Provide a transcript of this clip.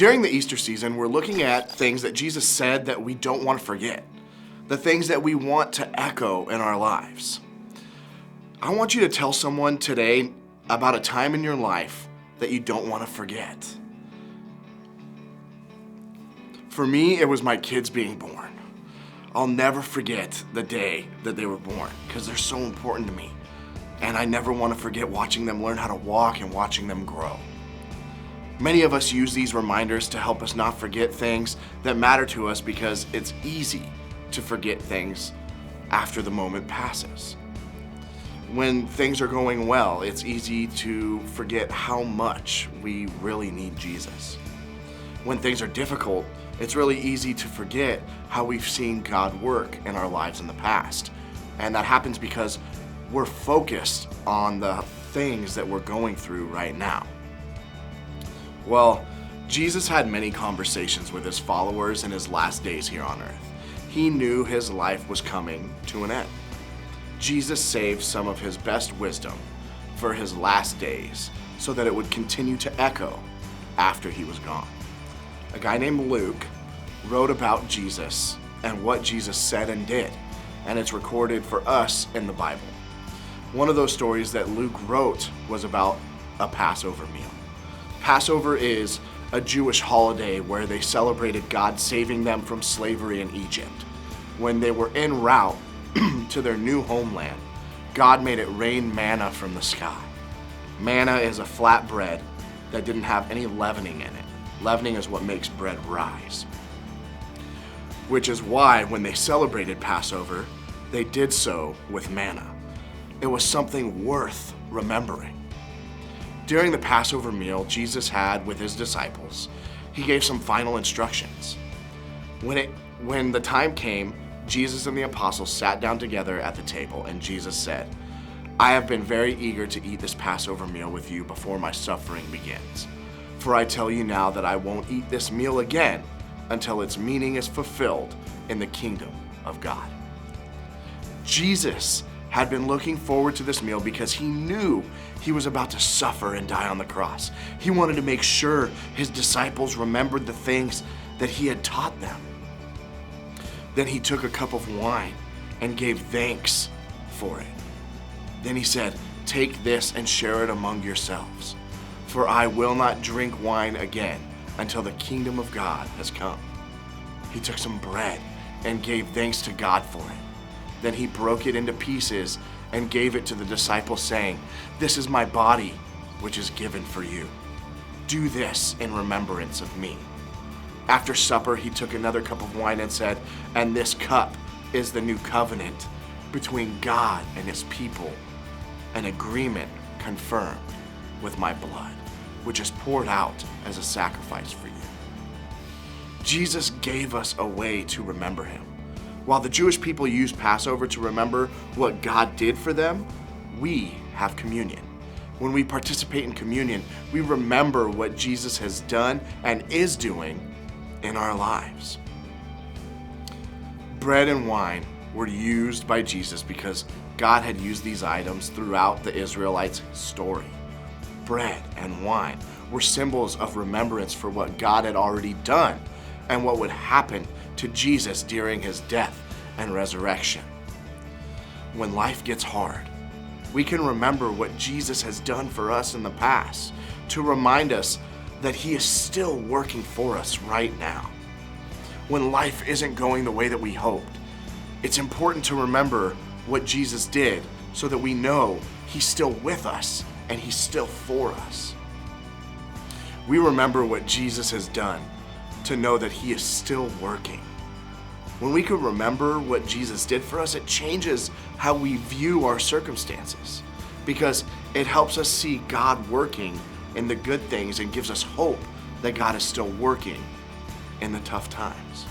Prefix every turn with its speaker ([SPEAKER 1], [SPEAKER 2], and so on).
[SPEAKER 1] During the Easter season, we're looking at things that Jesus said that we don't want to forget, the things that we want to echo in our lives. I want you to tell someone today about a time in your life that you don't want to forget. For me, it was my kids being born. I'll never forget the day that they were born because they're so important to me. And I never want to forget watching them learn how to walk and watching them grow. Many of us use these reminders to help us not forget things that matter to us because it's easy to forget things after the moment passes. When things are going well, it's easy to forget how much we really need Jesus. When things are difficult, it's really easy to forget how we've seen God work in our lives in the past. And that happens because we're focused on the things that we're going through right now. Well, Jesus had many conversations with his followers in his last days here on earth. He knew his life was coming to an end. Jesus saved some of his best wisdom for his last days so that it would continue to echo after he was gone. A guy named Luke wrote about Jesus and what Jesus said and did, and it's recorded for us in the Bible. One of those stories that Luke wrote was about a Passover meal. Passover is a Jewish holiday where they celebrated God saving them from slavery in Egypt. When they were en route to their new homeland, God made it rain manna from the sky. Manna is a flat bread that didn't have any leavening in it. Leavening is what makes bread rise. Which is why when they celebrated Passover, they did so with manna. It was something worth remembering. During the Passover meal Jesus had with his disciples, he gave some final instructions. When the time came, Jesus and the apostles sat down together at the table, and Jesus said, "I have been very eager to eat this Passover meal with you before my suffering begins. For I tell you now that I won't eat this meal again until its meaning is fulfilled in the kingdom of God." Jesus had been looking forward to this meal because he knew he was about to suffer and die on the cross. He wanted to make sure his disciples remembered the things that he had taught them. Then he took a cup of wine and gave thanks for it. Then he said, "Take this and share it among yourselves, for I will not drink wine again until the kingdom of God has come." He took some bread and gave thanks to God for it. Then he broke it into pieces and gave it to the disciples, saying, "This is my body, which is given for you. Do this in remembrance of me." After supper, he took another cup of wine and said, "And this cup is the new covenant between God and his people, an agreement confirmed with my blood, which is poured out as a sacrifice for you." Jesus gave us a way to remember him. While the Jewish people used Passover to remember what God did for them, we have communion. When we participate in communion, we remember what Jesus has done and is doing in our lives. Bread and wine were used by Jesus because God had used these items throughout the Israelites' story. Bread and wine were symbols of remembrance for what God had already done and what would happen to Jesus during his death and resurrection. When life gets hard, we can remember what Jesus has done for us in the past to remind us that he is still working for us right now. When life isn't going the way that we hoped, it's important to remember what Jesus did so that we know he's still with us and he's still for us. We remember what Jesus has done to know that he is still working. When we can remember what Jesus did for us, it changes how we view our circumstances because it helps us see God working in the good things and gives us hope that God is still working in the tough times.